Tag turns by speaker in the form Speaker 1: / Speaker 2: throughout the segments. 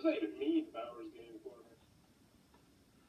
Speaker 1: does that even mean, Bowers game corner?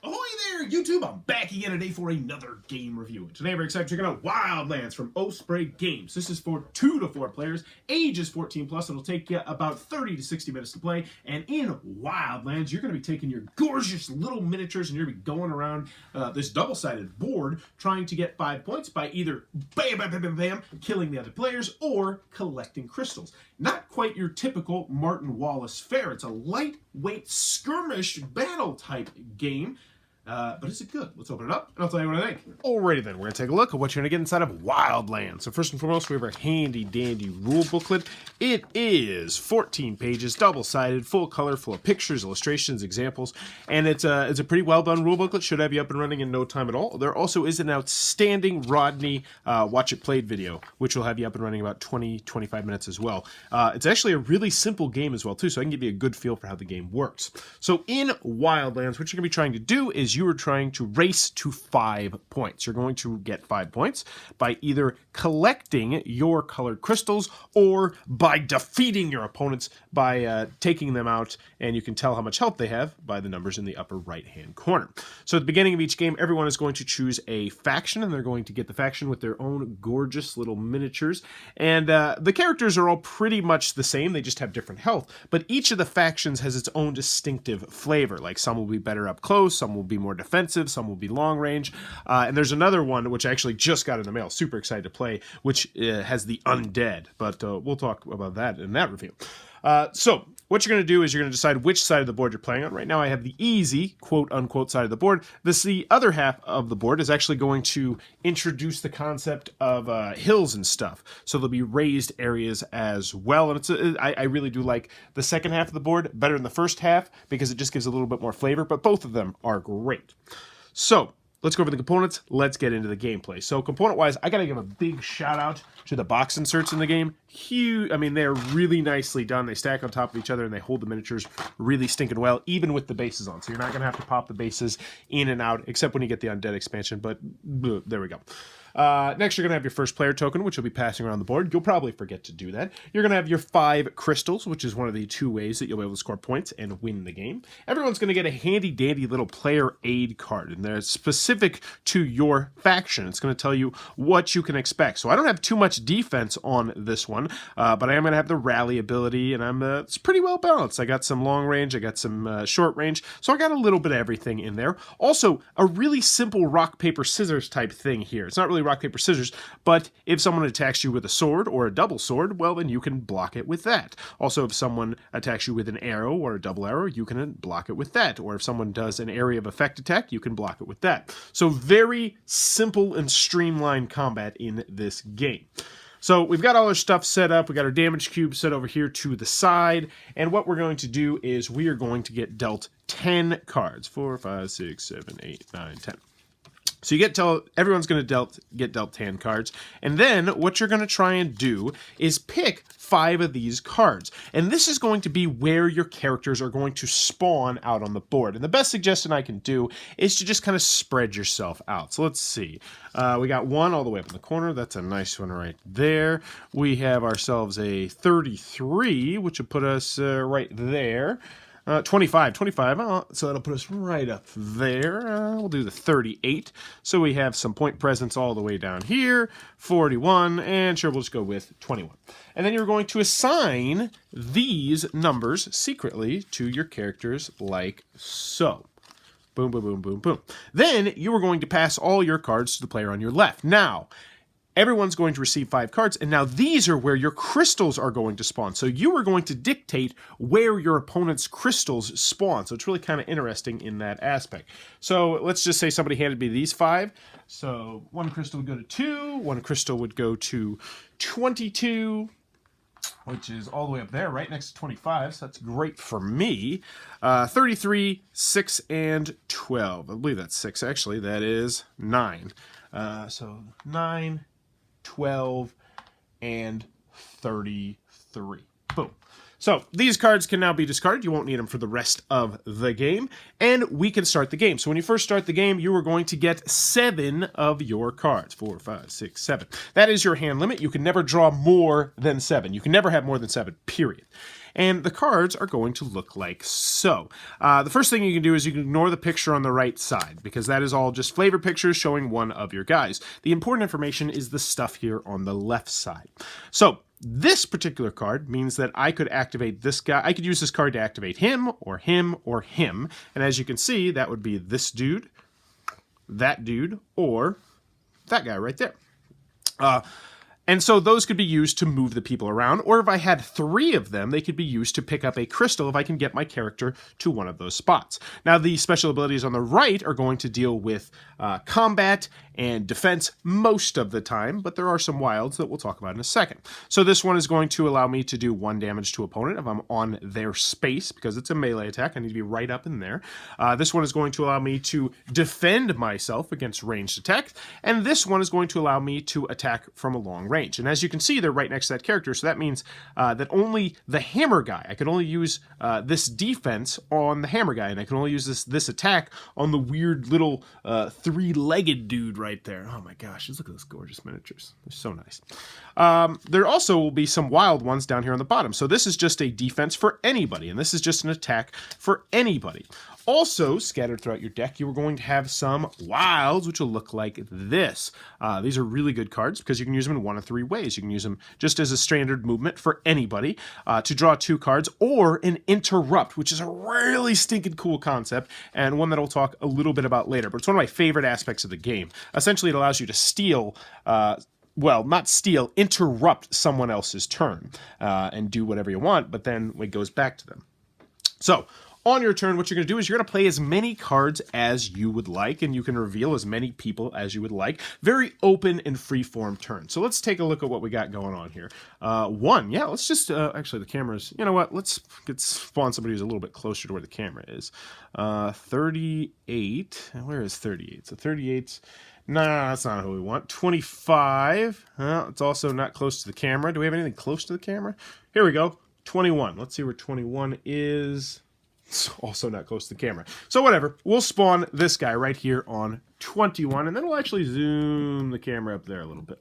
Speaker 2: Ahoy there, YouTube! I'm back again today for another game review. Today we're excited to check out WildLands from Osprey Games. This is for 2 to 4 players, ages 14 plus. It'll take you about 30 to 60 minutes to play. And in WildLands, you're going to be taking your gorgeous little miniatures and you're going to be going around this double-sided board trying to get 5 points by either bam, bam, bam, bam, bam, killing the other players or collecting crystals. Not quite your typical Martin Wallace fare. It's a lightweight skirmish battle type game. But is it good? Let's open it up, and I'll tell you what I think. Alrighty then, we're going to take a look at what you're going to get inside of WildLands. So first and foremost, we have our handy-dandy rule booklet. It is 14 pages, double-sided, full color, full of pictures, illustrations, examples, and it's a pretty well-done rule booklet. Should have you up and running in no time at all. There also is an outstanding Rodney Watch It Played video, which will have you up and running in about 20-25 minutes as well. It's actually a really simple game as well, too, so I can give you a good feel for how the game works. So in WildLands, what you're going to be trying to do is you are trying to race to 5 points. You're going to get 5 points by either collecting your colored crystals or by defeating your opponents by taking them out, and you can tell how much health they have by the numbers in the upper right-hand corner. So at the beginning of each game, everyone is going to choose a faction, and they're going to get the faction with their own gorgeous little miniatures. And the characters are all pretty much the same. They just have different health, but each of the factions has its own distinctive flavor. Like some will be better up close, some will be more defensive, some will be long range, and there's another one which I actually just got in the mail, super excited to play, which has the undead, but we'll talk about that in that review. So what you're going to do is you're going to decide which side of the board you're playing on. Right now I have the easy, quote-unquote, side of the board. The other half of the board is actually going to introduce the concept of hills and stuff. So there'll be raised areas as well. And I really do like the second half of the board better than the first half because it just gives a little bit more flavor, but both of them are great. So let's go over the components. Let's get into the gameplay. So component-wise, I got to give a big shout-out to the box inserts in the game. Huge. I mean, they're really nicely done. They stack on top of each other, and they hold the miniatures really stinking well, even with the bases on. So you're not going to have to pop the bases in and out, except when you get the undead expansion, but there we go. Next, you're going to have your first player token, which will be passing around the board. You'll probably forget to do that. You're going to have your 5 crystals, which is one of the 2 ways that you'll be able to score points and win the game. Everyone's going to get a handy-dandy little player aid card, and they're specific to your faction. It's going to tell you what you can expect. So I don't have too much defense on this one, but I am going to have the rally ability, and it's pretty well balanced. I got some long range, I got some short range, so I got a little bit of everything in there. Also, a really simple rock, paper, scissors type thing here. It's not really rock, paper, scissors, but if someone attacks you with a sword or a double sword, well, then you can block it with that. Also, if someone attacks you with an arrow or a double arrow, you can block it with that. Or if someone does an area of effect attack, you can block it with that. So very simple and streamlined combat in this game. So we've got all our stuff set up. We got our damage cube set over here to the side. And what we're going to do is we are going to get dealt 10 cards. 4, 5, 6, 7, 8, 9, 10. So everyone's going to get dealt 10 cards, and then what you're going to try and do is pick 5 of these cards, and this is going to be where your characters are going to spawn out on the board. And the best suggestion I can do is to just kind of spread yourself out. So let's see. We got 1 all the way up in the corner. That's a nice one right there. We have ourselves a 33, which will put us right there. 25, so that'll put us right up there. We'll do the 38. So we have some point presence all the way down here, 41, and sure, we'll just go with 21. And then you're going to assign these numbers secretly to your characters like so. Boom, boom, boom, boom, boom. Then you are going to pass all your cards to the player on your left. Now, everyone's going to receive 5 cards, and now these are where your crystals are going to spawn. So you are going to dictate where your opponent's crystals spawn. So it's really kind of interesting in that aspect. So let's just say somebody handed me these 5. So 1 crystal would go to 2, 1 crystal would go to 22, which is all the way up there, right next to 25, so that's great for me. 33, 6, and 12. I believe that's 6, actually. That is 9. So 9, 12, and 33. Boom. So these cards can now be discarded. You won't need them for the rest of the game. And we can start the game. So when you first start the game, you are going to get 7 of your cards. 4, 5, 6, 7. That is your hand limit. You can never draw more than 7. You can never have more than 7, period. And the cards are going to look like so. The first thing you can do is you can ignore the picture on the right side, because that is all just flavor pictures showing one of your guys. The important information is the stuff here on the left side. So this particular card means that I could activate this guy. I could use this card to activate him, or him, or him. And as you can see, that would be this dude, that dude, or that guy right there. And so those could be used to move the people around, or if I had 3 of them, they could be used to pick up a crystal if I can get my character to one of those spots. Now, the special abilities on the right are going to deal with combat and defense most of the time, but there are some wilds that we'll talk about in a second. So this one is going to allow me to do 1 damage to opponent if I'm on their space, because it's a melee attack. I need to be right up in there. This one is going to allow me to defend myself against ranged attacks, and this one is going to allow me to attack from a long range. And as you can see, they're right next to that character, so that means that only the hammer guy, I can only use this defense on the hammer guy, and I can only use this attack on the weird little 3-legged dude right there. Oh my gosh, just look at those gorgeous miniatures. They're so nice. There also will be some wild ones down here on the bottom. So this is just a defense for anybody, and this is just an attack for anybody. Also, scattered throughout your deck, you are going to have some wilds, which will look like this. These are really good cards because you can use them in 1 of 3 ways. You can use them just as a standard movement for anybody to draw 2 cards, or an interrupt, which is a really stinking cool concept, and one that I'll talk a little bit about later. But it's one of my favorite aspects of the game. Essentially, it allows you to steal well, not steal, interrupt someone else's turn and do whatever you want, but then it goes back to them. So, on your turn, what you're going to do is you're going to play as many cards as you would like, and you can reveal as many people as you would like. Very open and free-form turn. So let's take a look at what we got going on here. Yeah, let's just, actually the camera's, you know what, let's spawn somebody who's a little bit closer to where the camera is. 38, where is 38? So 38's, nah, that's not who we want. 25, well, it's also not close to the camera. Do we have anything close to the camera? Here we go, 21. Let's see where 21 is. It's also not close to the camera. So whatever, we'll spawn this guy right here on 21, and then we'll actually zoom the camera up there a little bit.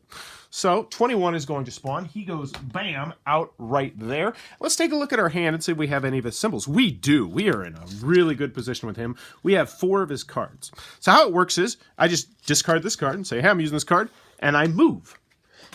Speaker 2: So 21 is going to spawn. He goes bam out right there. Let's take a look at our hand and see if we have any of his symbols. We do. We are in a really good position with him. We have 4 of his cards. So how it works is I just discard this card and say, hey, I'm using this card, and I move.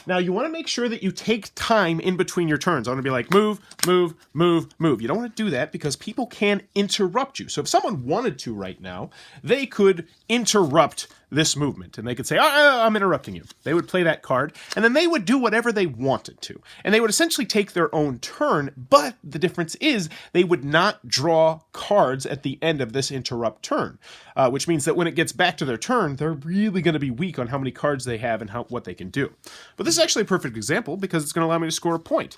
Speaker 2: Now, you want to make sure that you take time in between your turns. I want to be like, move, move, move, move. You don't want to do that because people can interrupt you. So if someone wanted to right now, they could interrupt this movement, and they could say, I'm interrupting you. They would play that card, and then they would do whatever they wanted to. And they would essentially take their own turn, but the difference is they would not draw cards at the end of this interrupt turn, which means that when it gets back to their turn, they're really going to be weak on how many cards they have and what they can do. But this is actually a perfect example because it's going to allow me to score a point.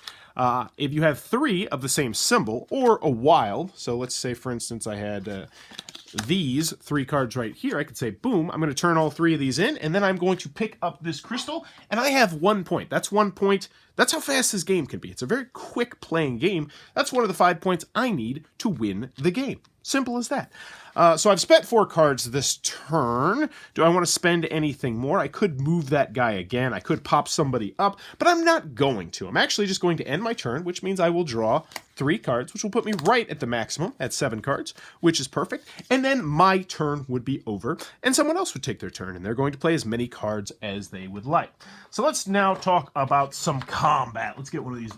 Speaker 2: If you have 3 of the same symbol, or a wild, so let's say, for instance, I had these 3 cards right here, I could say, boom, I'm going to turn all 3 of these in, and then I'm going to pick up this crystal, and I have 1 point. That's 1 point. That's how fast this game can be. It's a very quick playing game. That's one of the 5 points I need to win the game. Simple as that. So I've spent 4 cards this turn. Do I want to spend anything more? I could move that guy again. I could pop somebody up, but I'm not going to. I'm actually just going to end my turn, which means I will draw 3 cards, which will put me right at the maximum at 7 cards, which is perfect. And then my turn would be over, and someone else would take their turn, and they're going to play as many cards as they would like. So let's now talk about some combat. Let's get one of these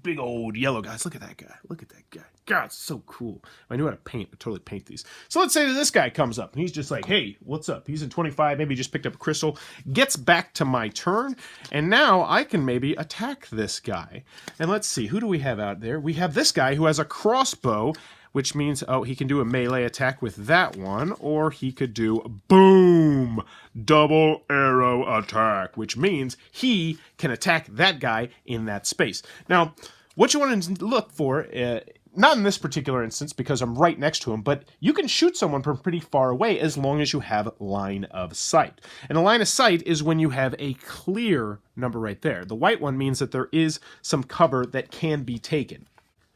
Speaker 2: big old yellow guys. Look at that guy. Look at that guy. God, it's so cool. If I knew how to paint, I'd totally paint these. So let's say that this guy comes up, and he's just like, hey, what's up? He's in 25, maybe just picked up a crystal, gets back to my turn, and now I can maybe attack this guy. And let's see, who do we have out there? We have this guy who has a crossbow, which means, oh, he can do a melee attack with that one, or he could do, boom, double arrow attack, which means he can attack that guy in that space. Now, what you want to look for, not in this particular instance because I'm right next to him, but you can shoot someone from pretty far away as long as you have line of sight. And a line of sight is when you have a clear number right there. The white one means that there is some cover that can be taken.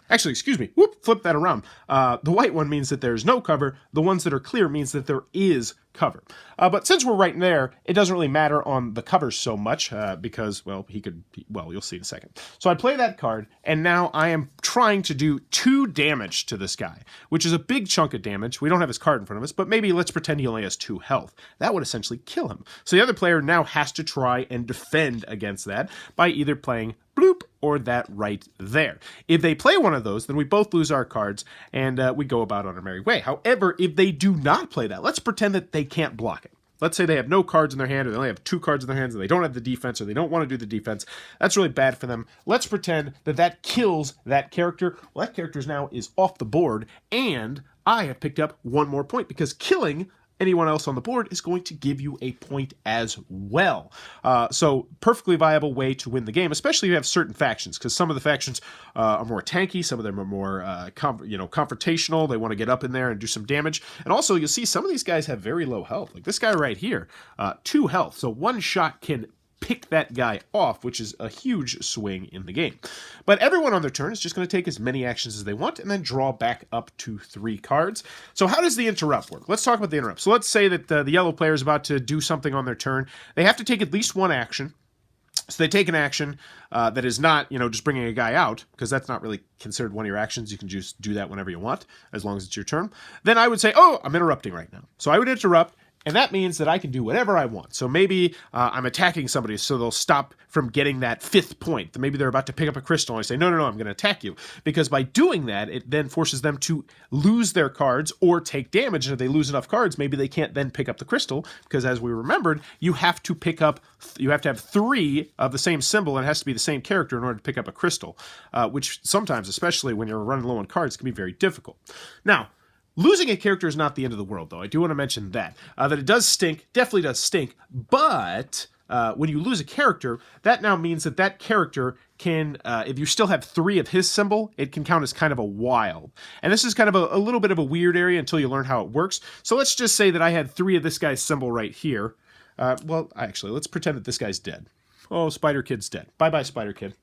Speaker 2: Actually, excuse me. Whoop, flip that around. The white one means that there's no cover. The ones that are clear means that there is cover. But since we're right there, it doesn't really matter on the covers so much because, well, you'll see in a second. So I play that card, and now I am trying to do 2 damage to this guy, which is a big chunk of damage. We don't have his card in front of us, but maybe let's pretend he only has 2 health. That would essentially kill him. So the other player now has to try and defend against that by either playing bloop or that right there. If they play one of those, then we both lose our cards and we go about on our merry way. However, if they do not play that, let's pretend that they can't block it. Let's say they have no cards in their hand, or they only have 2 cards in their hands, and they don't have the defense, or they don't want to do the defense. That's really bad for them. Let's pretend that that kills that character. Well, that character now is off the board, and I have picked up 1 more point, because killing anyone else on the board is going to give you a point as well. So perfectly viable way to win the game, especially if you have certain factions, because some of the factions are more tanky, some of them are more confrontational. They want to get up in there and do some damage. And also you'll see some of these guys have very low health. Like this guy right here, 2 health. So 1 shot can pick that guy off, which is a huge swing in the game. But everyone on their turn is just going to take as many actions as they want and then draw back up to 3 cards. So how does the interrupt work? Let's talk about the interrupt. So let's say that the yellow player is about to do something on their turn. They have to take at least 1 action. So they take an action that is not, just bringing a guy out, because that's not really considered one of your actions. You can just do that whenever you want, as long as it's your turn. Then I would say, oh, I'm interrupting right now. So I would interrupt. And that means that I can do whatever I want. So maybe I'm attacking somebody so they'll stop from getting that 5th point. Maybe they're about to pick up a crystal and I say, no, I'm going to attack you. Because by doing that, it then forces them to lose their cards or take damage. And if they lose enough cards, maybe they can't then pick up the crystal. Because as we remembered, you have to have 3 of the same symbol, and it has to be the same character in order to pick up a crystal. Which sometimes, especially when you're running low on cards, can be very difficult. Now, losing a character is not the end of the world, though. I do want to mention that. That it does stink, definitely does stink, but when you lose a character, that now means that that character can, if you still have 3 of his symbol, it can count as kind of a wild. And this is kind of a little bit of a weird area until you learn how it works. So let's just say that I had 3 of this guy's symbol right here. Well, actually, let's pretend that this guy's dead. Oh, Spider Kid's dead. Bye-bye, Spider Kid.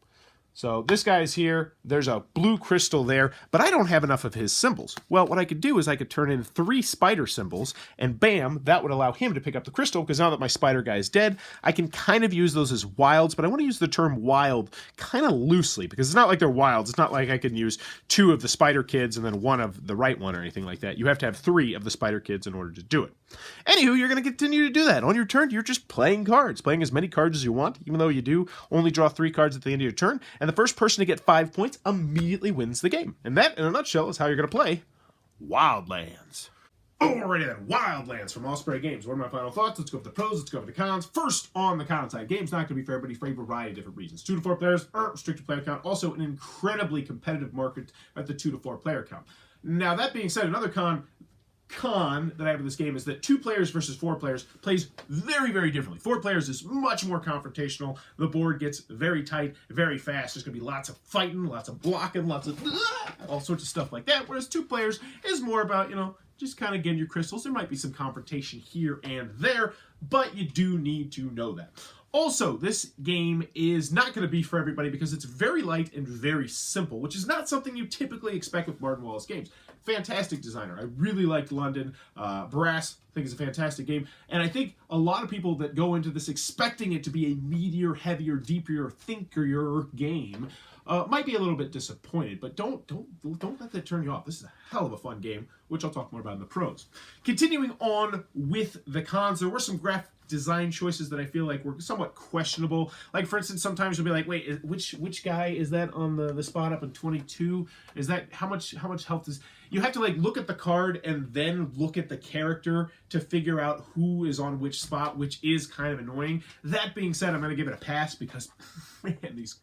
Speaker 2: So this guy's here, there's a blue crystal there, but I don't have enough of his symbols. Well, what I could do is I could turn in 3 spider symbols, and bam, that would allow him to pick up the crystal, because now that my spider guy is dead, I can kind of use those as wilds, but I want to use the term wild kind of loosely, because it's not like they're wilds. It's not like I can use 2 of the spider kids and then 1 of the right one or anything like that. You have to have 3 of the spider kids in order to do it. Anywho, you're going to continue to do that. On your turn, you're just playing cards, playing as many cards as you want, even though you do only draw 3 cards at the end of your turn, and the first person to get 5 points immediately wins the game. And that, in a nutshell, is how you're going to play WildLands. Alrighty then, WildLands from Osprey Games. What are my final thoughts? Let's go over the pros, let's go over the cons. First, on the con side, game's not going to be for everybody for a variety of different reasons. 2 to 4 players, restricted player count, also an incredibly competitive market at the 2 to 4 player count. Now, that being said, another con that I have in this game is that 2 players versus 4 players plays very, very differently. 4 players is much more confrontational. The board gets very tight, very fast. There's going to be lots of fighting, lots of blocking, lots of all sorts of stuff like that. Whereas 2 players is more about, just kind of getting your crystals. There might be some confrontation here and there, but you do need to know that. Also, this game is not going to be for everybody because it's very light and very simple, which is not something you typically expect with Martin Wallace games. Fantastic designer. I really liked London. Brass, I think it's a fantastic game. And I think a lot of people that go into this expecting it to be a meatier, heavier, deeper, thinkier game might be a little bit disappointed, but don't let that turn you off. This is a hell of a fun game, which I'll talk more about in the pros. Continuing on with the cons, there were some graphic design choices that I feel like were somewhat questionable. Like, for instance, sometimes you'll be like, wait, which guy is that on the spot up in 22? Is that how much health is? You have to look at the card and then look at the character to figure out who is on which spot, which is kind of annoying. That being said, I'm going to give it a pass because, man, these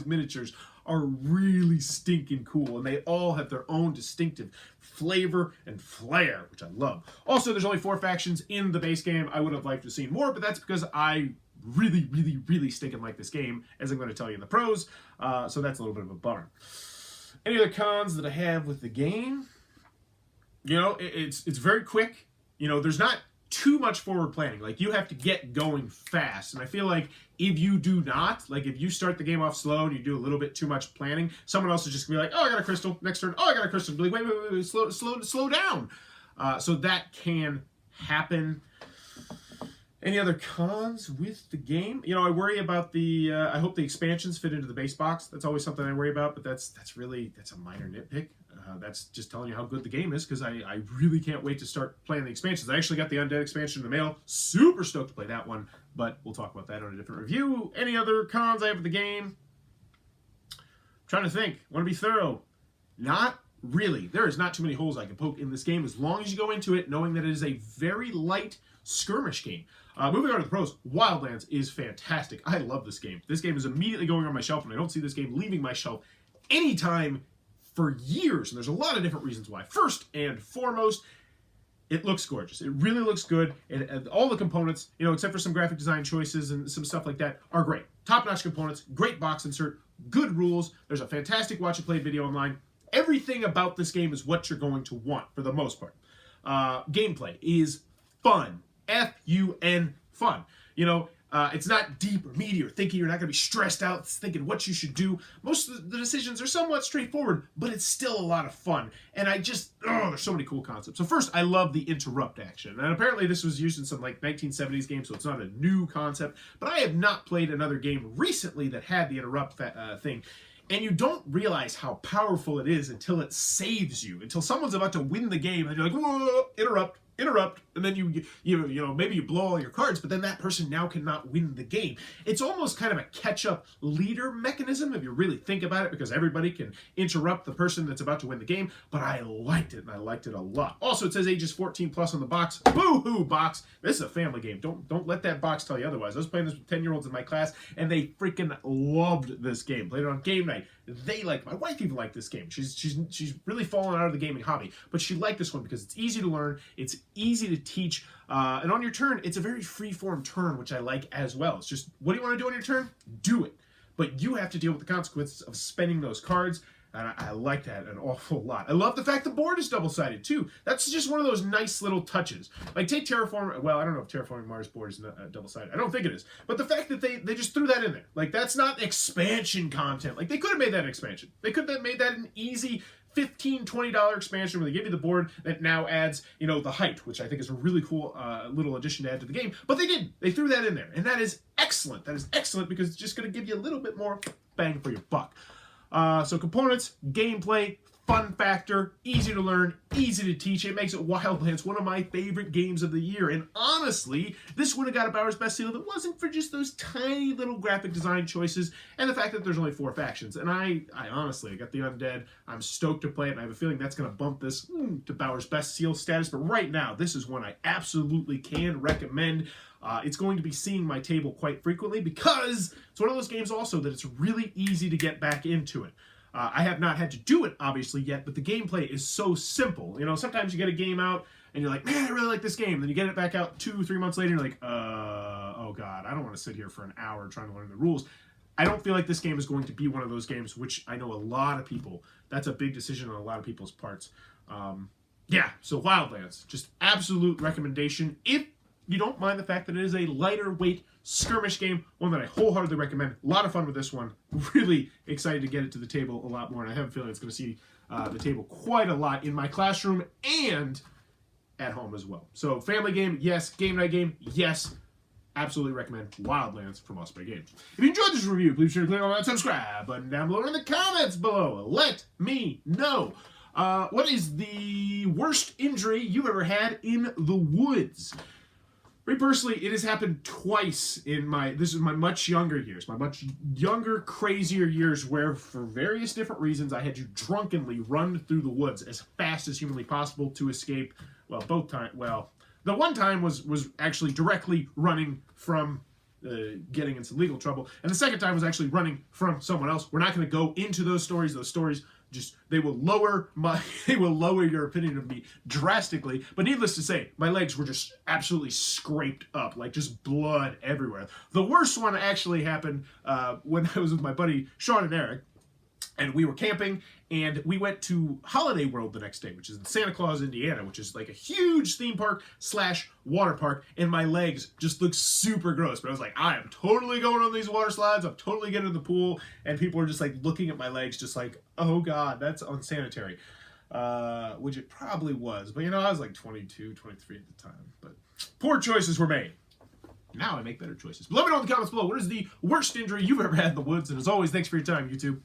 Speaker 2: miniatures are really stinking cool, and they all have their own distinctive flavor and flair, which I love. Also, there's only 4 factions in the base game. I would have liked to have seen more, but that's because I really, really, really stinking like this game, as I'm going to tell you in the pros, so that's a little bit of a bummer. Any other cons that I have with the game? It's very quick. There's not too much forward planning. Like, you have to get going fast. And I feel like if you do not, like if you start the game off slow and you do a little bit too much planning, someone else is just gonna be like, oh, I got a crystal. Next turn, oh, I got a crystal. Be like, wait, slow down. So that can happen. Any other cons with the game? You know, I worry about the, I hope the expansions fit into the base box. That's always something I worry about, but that's a minor nitpick. That's just telling you how good the game is, because I really can't wait to start playing the expansions. I actually got the Undead expansion in the mail. Super stoked to play that one, but we'll talk about that on a different review. Any other cons I have with the game? I'm trying to think. Want to be thorough? Not really. There is not too many holes I can poke in this game as long as you go into it knowing that it is a very light skirmish game. Moving on to the pros, WildLands is fantastic. I love this game. This game is immediately going on my shelf, and I don't see this game leaving my shelf anytime for years, and there's a lot of different reasons why. First and foremost, it looks gorgeous. It really looks good, and all the components, you know, except for some graphic design choices and some stuff like that, are great. Top-notch components, great box insert, good rules. There's a fantastic watch and play video online. Everything about this game is what you're going to want for the most part. Gameplay is fun. F-U-N, fun. You know, it's not deep or meaty or thinky. You're not going to be stressed out thinking what you should do. Most of the decisions are somewhat straightforward, but it's still a lot of fun. And there's so many cool concepts. So first, I love the interrupt action. And apparently this was used in some like 1970s games, so it's not a new concept. But I have not played another game recently that had the interrupt thing. And you don't realize how powerful it is until it saves you. Until someone's about to win the game, and you're like, whoa, interrupt, and then you know, maybe you blow all your cards, but then that person now cannot win the game. It's almost kind of a catch-up leader mechanism if you really think about it, because everybody can interrupt the person that's about to win the game, but I liked it, and I liked it a lot. Also, it says ages 14 plus on the box. Boo-hoo, box! This is a family game. Don't let that box tell you otherwise. I was playing this with 10-year-olds in my class, and they freaking loved this game. Played it on game night. They liked, my wife even liked this game. She's really fallen out of the gaming hobby, but she liked this one because it's easy to learn, it's easy to teach, and on your turn, it's a very free-form turn, which I like as well. It's just, what do you want to do on your turn? Do it. But you have to deal with the consequences of spending those cards, and I like that an awful lot. I love the fact the board is double-sided, too. That's just one of those nice little touches. Like, take Terraform, well, I don't know if Terraforming Mars board is double-sided. I don't think it is. But the fact that they just threw that in there. Like, that's not expansion content. Like, they could have made that an expansion. They could have made that an easy $15, $20 expansion where they give you the board that now adds, you know, the height, which I think is a really cool little addition to add to the game. But they didn't. They threw that in there. And that is excellent. That is excellent because it's just going to give you a little bit more bang for your buck. So components, gameplay, fun factor, easy to learn, easy to teach. It makes it WildLands one of my favorite games of the year. And honestly, this would have got a Bowers Best Seal if it wasn't for just those tiny little graphic design choices and the fact that there's only 4 factions. And I honestly, I got the Undead. I'm stoked to play it, and I have a feeling that's going to bump this to Bowers Best Seal status. But right now, this is one I absolutely can recommend. It's going to be seeing my table quite frequently because it's one of those games also that it's really easy to get back into it. I have not had to do it, obviously, yet, but the gameplay is so simple. You know, sometimes you get a game out, and you're like, man, I really like this game. Then you get it back out 2-3 months later, and you're like, oh, God, I don't want to sit here for an hour trying to learn the rules. I don't feel like this game is going to be one of those games, which I know a lot of people, that's a big decision on a lot of people's parts. Yeah, so WildLands, just absolute recommendation. If you don't mind the fact that it is a lighter weight skirmish game, one that I wholeheartedly recommend. A lot of fun with this one. Really excited to get it to the table a lot more, and I have a feeling it's going to see the table quite a lot in my classroom and at home as well. So family game, yes. Game night game, yes. Absolutely recommend WildLands from Osprey Games. If you enjoyed this review, please be sure to click on that subscribe button down below or in the comments below. Let me know. What is the worst injury you've ever had in the woods? Me personally, it has happened twice in this is my much younger years, my much younger, crazier years where for various different reasons I had to drunkenly run through the woods as fast as humanly possible to escape, well, both times, well, the one time was actually directly running from getting in some legal trouble, and the second time was actually running from someone else. We're not going to go into those stories. Those stories just, they will lower your opinion of me drastically. But needless to say, my legs were just absolutely scraped up, like just blood everywhere. The worst one actually happened when I was with my buddy Sean and Eric. And we were camping, and we went to Holiday World the next day, which is in Santa Claus, Indiana, which is like a huge theme park / water park, and my legs just look super gross. But I was like, I am totally going on these water slides. I'm totally getting in the pool, and people are just like looking at my legs just like, oh God, that's unsanitary. Which it probably was. But, you know, I was like 22, 23 at the time. But poor choices were made. Now I make better choices. But let me know in the comments below, what is the worst injury you've ever had in the woods? And as always, thanks for your time, YouTube.